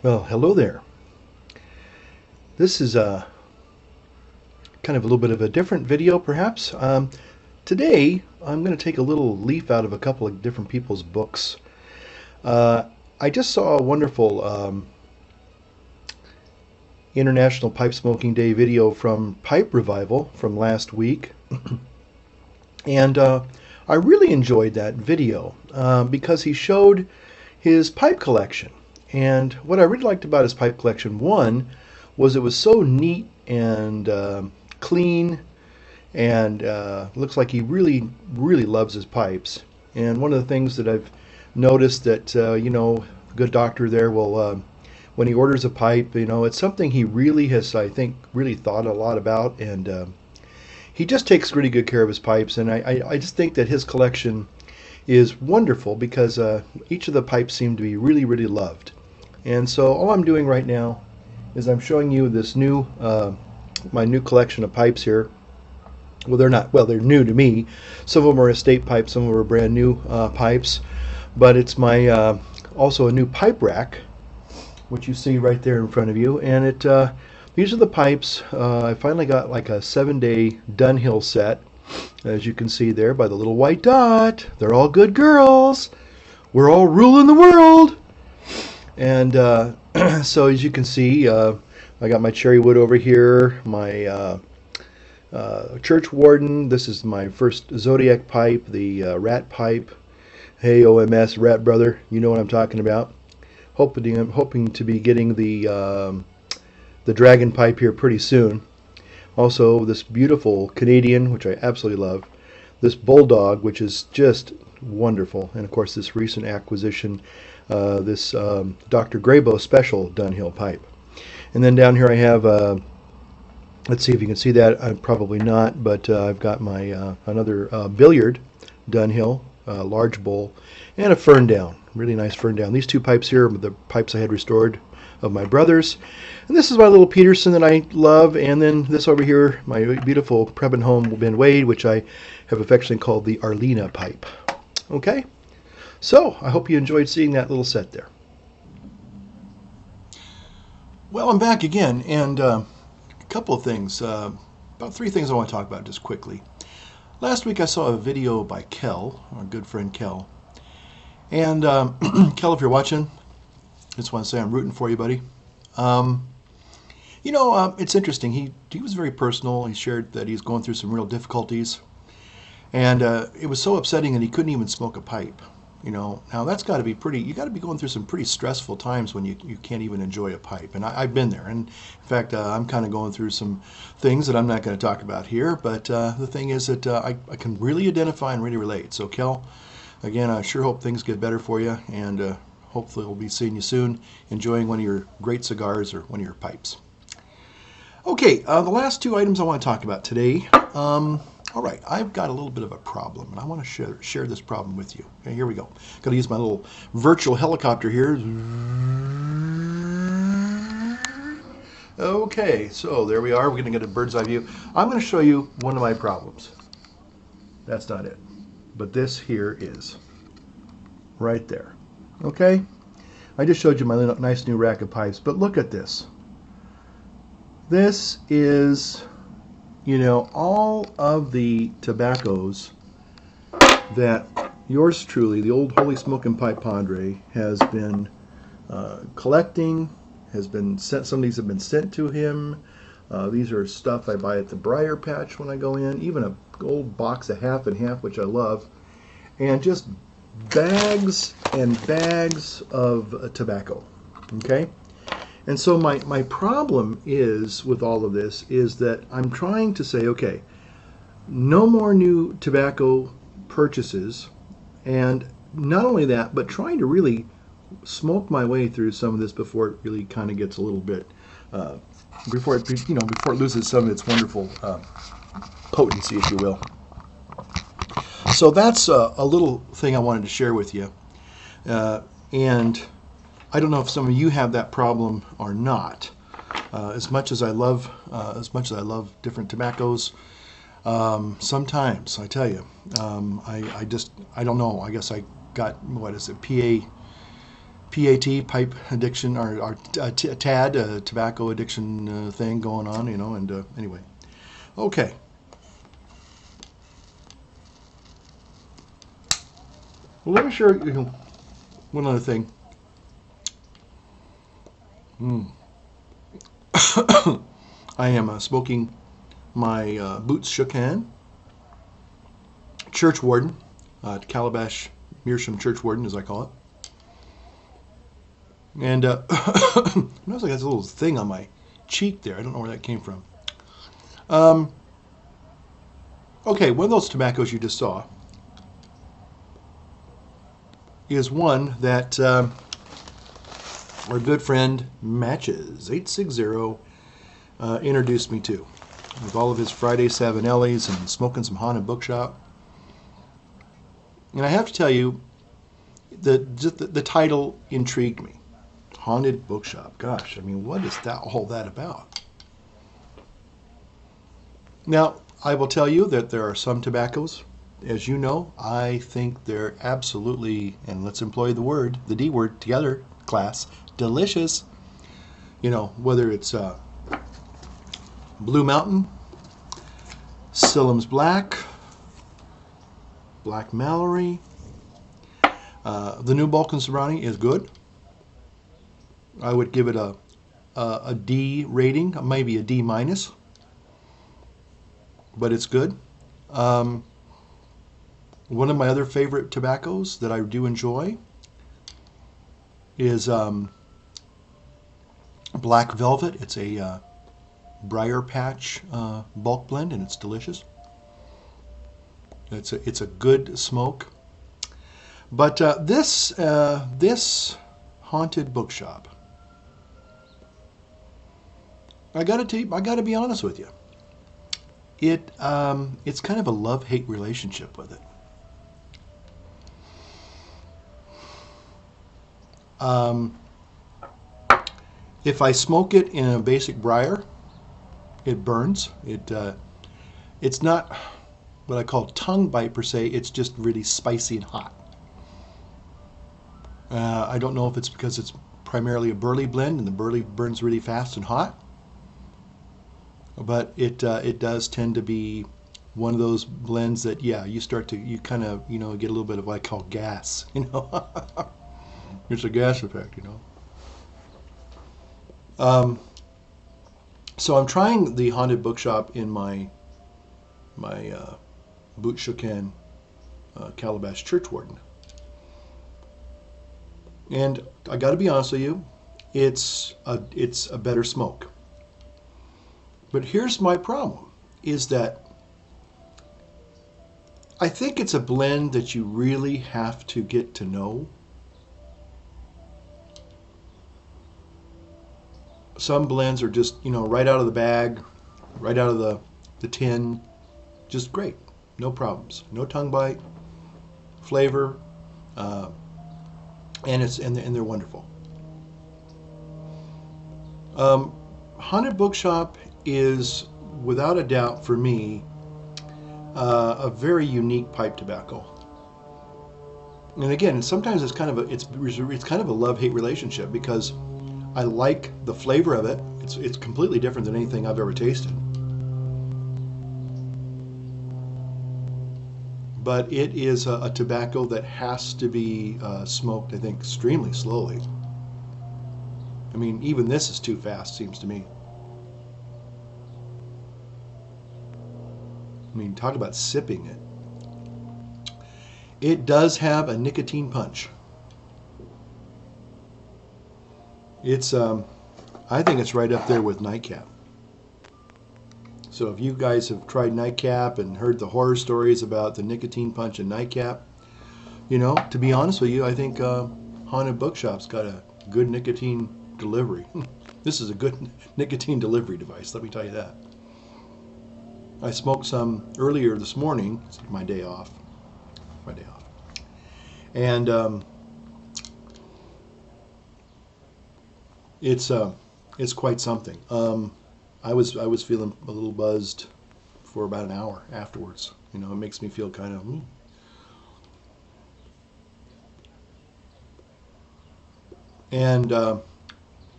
Well, hello there. This is a kind of a little bit of a different video, perhaps. Today, I'm going to take a little leaf out of a couple of different people's books. I just saw a wonderful International Pipe Smoking Day video from Pipe Revival from last week, and I really enjoyed that video because he showed his pipe collection. And what I really liked about his pipe collection, one, was it was so neat and clean, and looks like he really, really loves his pipes. And one of the things that I've noticed that, good doctor there will, when he orders a pipe, it's something he really has, I think, really thought a lot about, and he just takes really good care of his pipes. And I just think that his collection is wonderful because each of the pipes seem to be really, really loved. And so all I'm doing right now is I'm showing you this new, my new collection of pipes here. Well, they're new to me. Some of them are estate pipes, some of them are brand new pipes. But it's my, also a new pipe rack, which you see right there in front of you. And these are the pipes. I finally got like a 7-day Dunhill set, as you can see there by the little white dot. They're all good girls. We're all ruling the world. And so as you can see, I got my cherry wood over here, my Churchwarden. This is my first Zodiac pipe, the rat pipe. Hey, OMS, rat brother, you know what I'm talking about. I'm hoping to be getting the dragon pipe here pretty soon. Also, this beautiful Canadian, which I absolutely love. This bulldog, which is just wonderful, and of course this recent acquisition, this Dr. Graybo special Dunhill pipe. And then down here I have, let's see if you can see that. Probably not, but I've got my another billiard Dunhill, large bowl, and a fern down. Really nice fern down. These two pipes here are the pipes I had restored of my brother's. And this is my little Peterson that I love. And then this over here, my beautiful Prebenholm Ben Wade, which I have affectionately called the Arlena pipe. Okay? So, I hope you enjoyed seeing that little set there. Well, I'm back again, and a couple of things, about 3 things I want to talk about just quickly. Last week I saw a video by Kels, our good friend Kels. And Kels, if you're watching, I just want to say I'm rooting for you, buddy. It's interesting. He was very personal. He shared that he's going through some real difficulties. And it was so upsetting that he couldn't even smoke a pipe. Now that's got to be you got to be going through some pretty stressful times when you can't even enjoy a pipe. And I've been there. And in fact, I'm kind of going through some things that I'm not going to talk about here. But the thing is that I can really identify and really relate. So Kels, again, I sure hope things get better for you. And hopefully we'll be seeing you soon, enjoying one of your great cigars or one of your pipes. Okay, the last 2 items I want to talk about today. All right, I've got a little bit of a problem, and I want to share this problem with you. Okay, here we go. Got to use my little virtual helicopter here. Okay, so there we are. We're going to get a bird's eye view. I'm going to show you one of my problems. That's not it, but this here is right there. Okay, I just showed you my nice new rack of pipes, but look at this. This is, all of the tobaccos that yours truly, the old Holy Smokin' Pipe Padre, has been collecting, has been sent. Some of these have been sent to him. These are stuff I buy at the Brier patch when I go in, even a old box of half and half, which I love, and just bags and bags of tobacco. Okay? And so my problem is with all of this is that I'm trying to say, okay, no more new tobacco purchases, and not only that, but trying to really smoke my way through some of this before it really kind of gets a little bit, before it loses some of its wonderful potency, if you will. So that's a little thing I wanted to share with you, and I don't know if some of you have that problem or not. As much as I love different tobaccos, sometimes I tell you, I don't know. I guess I got, what is it, PAT, pipe addiction, or TAD, tobacco addiction thing going on, and anyway. Okay. Well, let me share one other thing. I am smoking my Boots Shook-Hand Churchwarden, Calabash Meerschaum Churchwarden, as I call it. And I notice I got this little thing on my cheek there. I don't know where that came from. Okay, one of those tobaccos you just saw is one that our good friend Matches 860 introduced me to, with all of his Friday Savinellis and smoking some Haunted Bookshop. And I have to tell you, the title intrigued me. Haunted Bookshop. Gosh, I mean, what is all that about? Now, I will tell you that there are some tobaccos, as you know, I think they're absolutely, and let's employ the D word together, class, delicious. Whether it's Blue Mountain, Sillam's Black, Black Mallory. The new Balkan Sobrani is good. I would give it a D rating, maybe a D minus, but it's good. One of my other favorite tobaccos that I do enjoy is Black Velvet. It's a Brier patch bulk blend, and it's delicious. It's a good smoke. But this Haunted Bookshop, I gotta be honest with you. It's kind of a love-hate relationship with it. If I smoke it in a basic Brier, it burns. It's not what I call tongue bite per se. It's just really spicy and hot. I don't know if it's because it's primarily a burley blend and the burley burns really fast and hot, but it does tend to be one of those blends that, yeah, you kind of get a little bit of what I call gas. It's a gas effect. So I'm trying the Haunted Bookshop in my Boots Shook-Hand Calabash Churchwarden. And I got to be honest with you, it's a better smoke. But here's my problem, is that I think it's a blend that you really have to get to know. Some blends are just, right out of the bag, right out of the tin, just great. No problems. No tongue bite, flavor, and they're wonderful. Haunted Bookshop is, without a doubt for me, a very unique pipe tobacco. And again, sometimes it's kind of a love-hate relationship, because I like the flavor of it. It's completely different than anything I've ever tasted. But it is a tobacco that has to be smoked, I think, extremely slowly. I mean, even this is too fast, seems to me. I mean, talk about sipping it. It does have a nicotine punch. I think it's right up there with Nightcap. So if you guys have tried Nightcap and heard the horror stories about the nicotine punch in Nightcap, to be honest with you, I think Haunted Bookshop's got a good nicotine delivery. This is a good nicotine delivery device, let me tell you that. I smoked some earlier this morning. It's my day off. And it's quite something. I was feeling a little buzzed for about an hour afterwards. It makes me feel kind of And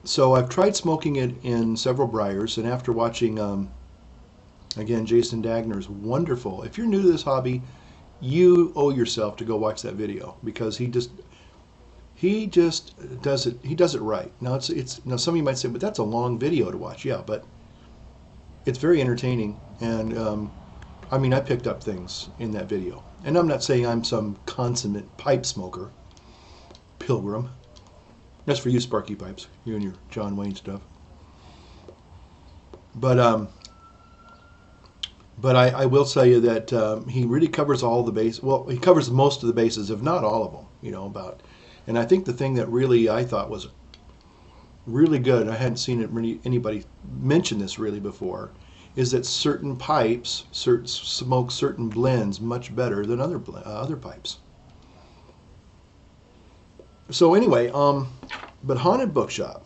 so I've tried smoking it in several Briers, and after watching, again, Jason Dagner's wonderful. If you're new to this hobby, you owe yourself to go watch that video, because he just does it. He does it right. Now now some of you might say, but that's a long video to watch. Yeah, but it's very entertaining, and I mean, I picked up things in that video. And I'm not saying I'm some consummate pipe smoker, pilgrim. That's for you, Sparky Pipes, you and your John Wayne stuff. But I will tell you that he really covers all the base. Well, he covers most of the bases, if not all of them. You know about. And I think the thing that really I thought was really good, I hadn't seen anybody mention this really before, is that certain pipes smoke certain blends much better than other pipes. So anyway, but Haunted Bookshop,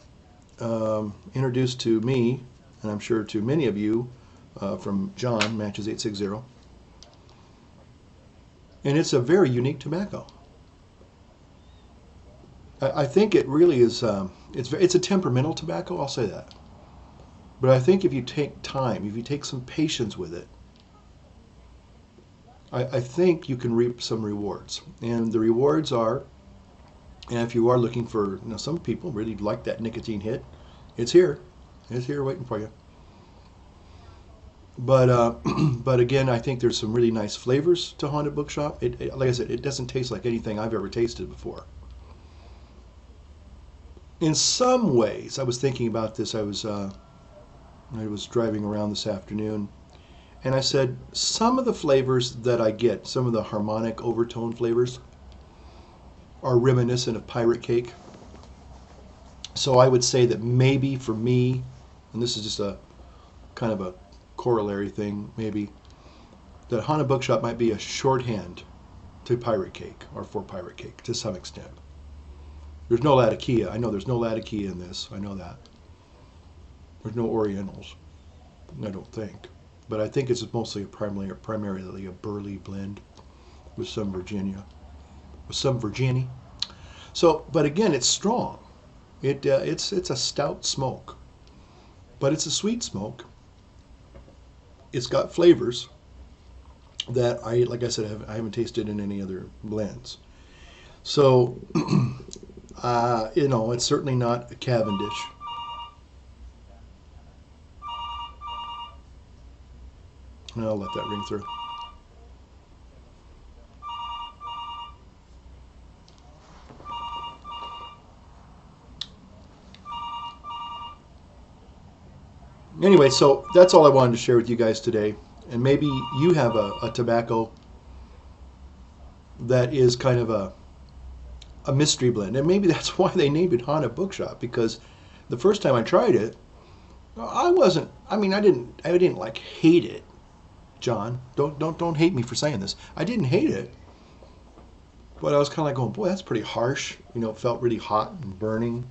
introduced to me, and I'm sure to many of you, from John, Matches 860. And it's a very unique tobacco. I think it really is, it's a temperamental tobacco, I'll say that. But I think if you take time, if you take some patience with it, I think you can reap some rewards. And the rewards are, and if you are looking for, you know, some people really like that nicotine hit, it's here. It's here waiting for you. But but again, I think there's some really nice flavors to Haunted Bookshop. Like I said, it doesn't taste like anything I've ever tasted before. In some ways, I was thinking about this. I was driving around this afternoon, and I said some of the flavors that I get, some of the harmonic overtone flavors, are reminiscent of pirate cake. So I would say that maybe for me, and this is just a kind of a corollary thing, maybe, that Haunted Bookshop might be a shorthand to pirate cake, or for pirate cake to some extent. There's no Latakia. I know there's no Latakia in this. I know that. There's no Orientals, I don't think. But I think it's mostly primarily a burley blend with some Virginia. So, but again, it's strong. It's a stout smoke, but it's a sweet smoke. It's got flavors that like I said, I haven't tasted in any other blends. So, you know, it's certainly not a Cavendish. And I'll let that ring through. Anyway, so that's all I wanted to share with you guys today. And maybe you have a tobacco that is kind of a mystery blend. And maybe that's why they named it Haunted Bookshop, because the first time I tried it, I didn't like hate it. John, don't hate me for saying this. I didn't hate it. But I was kind of like going, boy, that's pretty harsh. You know, it felt really hot and burning.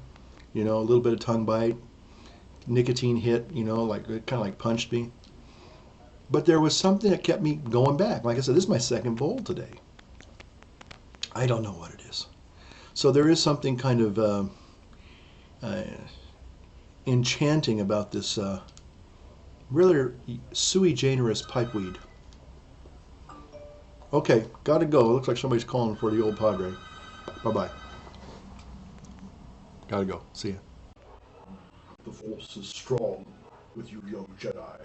You know, a little bit of tongue bite. Nicotine hit, you know, like it kind of like punched me. But there was something that kept me going back. Like I said, this is my second bowl today. I don't know what it is. So there is something kind of enchanting about this rather sui generis pipeweed. Okay, gotta go. It looks like somebody's calling for the old Padre. Bye-bye. Gotta go. See ya. The Force is strong with you, young Jedi.